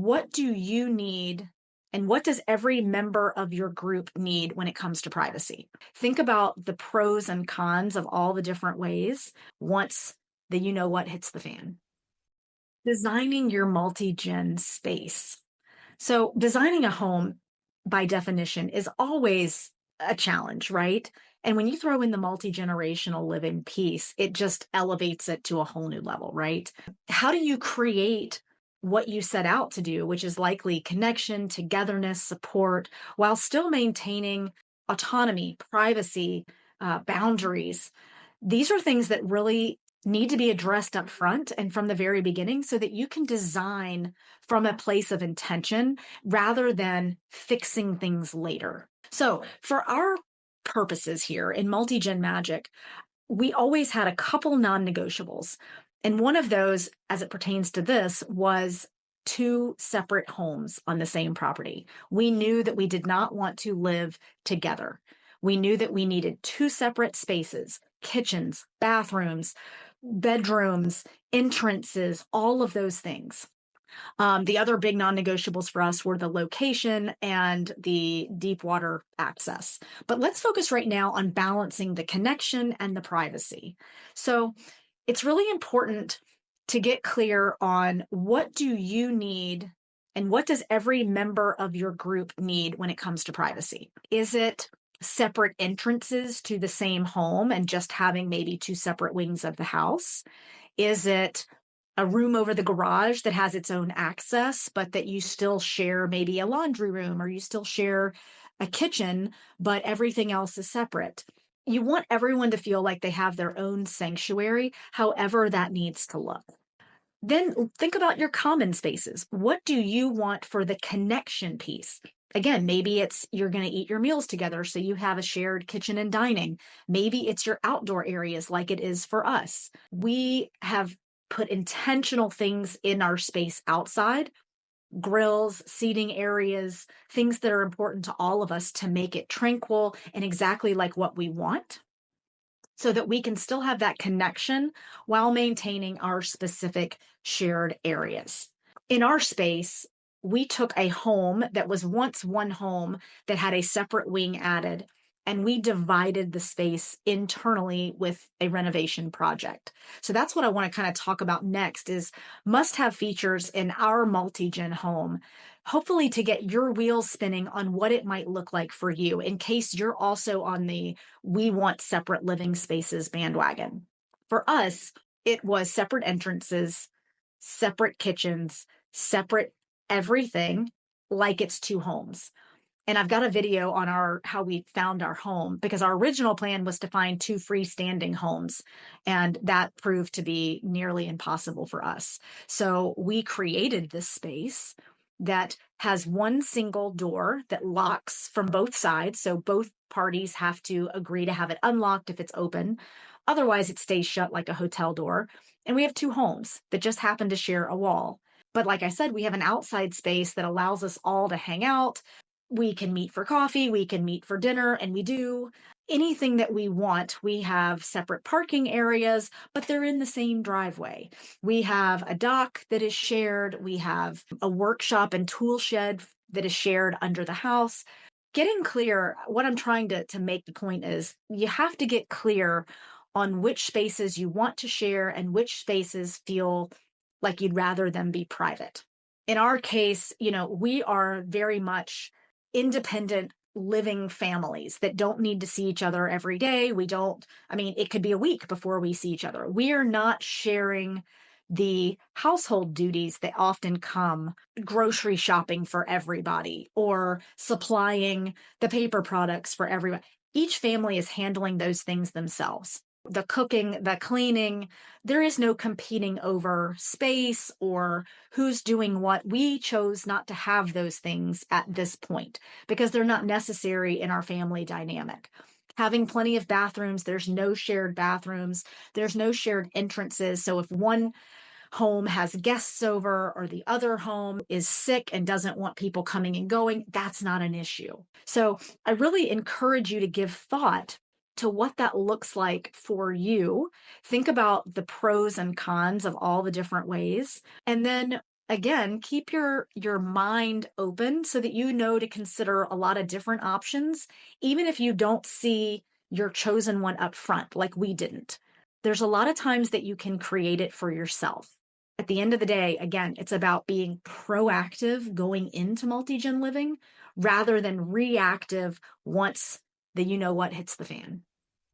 what do you need and what does every member of your group need when it comes to privacy? Think about the pros and cons of all the different ways once the you know what hits the fan. Designing your multi-gen space. So, designing a home by definition is always a challenge, right? And when you throw in the multi-generational living piece, it just elevates it to a whole new level, right? How do you create what you set out to do, which is likely connection, togetherness, support, while still maintaining autonomy, privacy, boundaries? These are things that really need to be addressed up front and from the very beginning so that you can design from a place of intention rather than fixing things later. So, for our purposes here in multi-gen magic, we always had a couple non-negotiables. And one of those, as it pertains to this, was two separate homes on the same property. We knew that we did not want to live together. We knew that we needed two separate spaces, kitchens, bathrooms, bedrooms, entrances, all of those things. The other big non-negotiables for us were the location and the deep water access. But let's focus right now on balancing the connection and the privacy. So it's really important to get clear on what do you need and what does every member of your group need when it comes to privacy? Is it separate entrances to the same home and just having maybe two separate wings of the house? Is it a room over the garage that has its own access, but that you still share maybe a laundry room or you still share a kitchen, but everything else is separate? You want everyone to feel like they have their own sanctuary, however that needs to look. Then think about your common spaces. What do you want for the connection piece? Again, maybe it's you're going to eat your meals together, so you have a shared kitchen and dining. Maybe it's your outdoor areas like it is for us. We have put intentional things in our space outside, grills, seating areas, things that are important to all of us to make it tranquil and exactly like what we want, so that we can still have that connection while maintaining our specific shared areas. In our space, we took a home that was once one home that had a separate wing added, and we divided the space internally with a renovation project. So that's what I want to kind of talk about next is must-have features in our multi-gen home, hopefully to get your wheels spinning on what it might look like for you in case you're also on the we want separate living spaces bandwagon. For us, it was separate entrances, separate kitchens, separate everything like it's two homes. And I've got a video on how we found our home because our original plan was to find two freestanding homes, and that proved to be nearly impossible for us. So we created this space that has one single door that locks from both sides. So both parties have to agree to have it unlocked if it's open. Otherwise, it stays shut like a hotel door. And we have two homes that just happen to share a wall. But like I said, we have an outside space that allows us all to hang out. We can meet for coffee, we can meet for dinner, and we do anything that we want. We have separate parking areas, but they're in the same driveway. We have a dock that is shared. We have a workshop and tool shed that is shared under the house. Getting clear, what I'm trying to make the point is you have to get clear on which spaces you want to share and which spaces feel like you'd rather them be private. In our case, we are very much independent living families that don't need to see each other every day. It could be a week before we see each other. We are not sharing the household duties that often come grocery shopping for everybody or supplying the paper products for everyone. Each family is handling those things themselves. The cooking, the cleaning, there is no competing over space or who's doing what. We chose not to have those things at this point because they're not necessary in our family dynamic. Having plenty of bathrooms, there's no shared bathrooms, there's no shared entrances. So if one home has guests over or the other home is sick and doesn't want people coming and going, that's not an issue. So I really encourage you to give thought to what that looks like for you. Think about the pros and cons of all the different ways. And then again, keep your mind open so that you know to consider a lot of different options, even if you don't see your chosen one up front, like we didn't. There's a lot of times that you can create it for yourself. At the end of the day, again, it's about being proactive going into multi-gen living rather than reactive once the you know what hits the fan.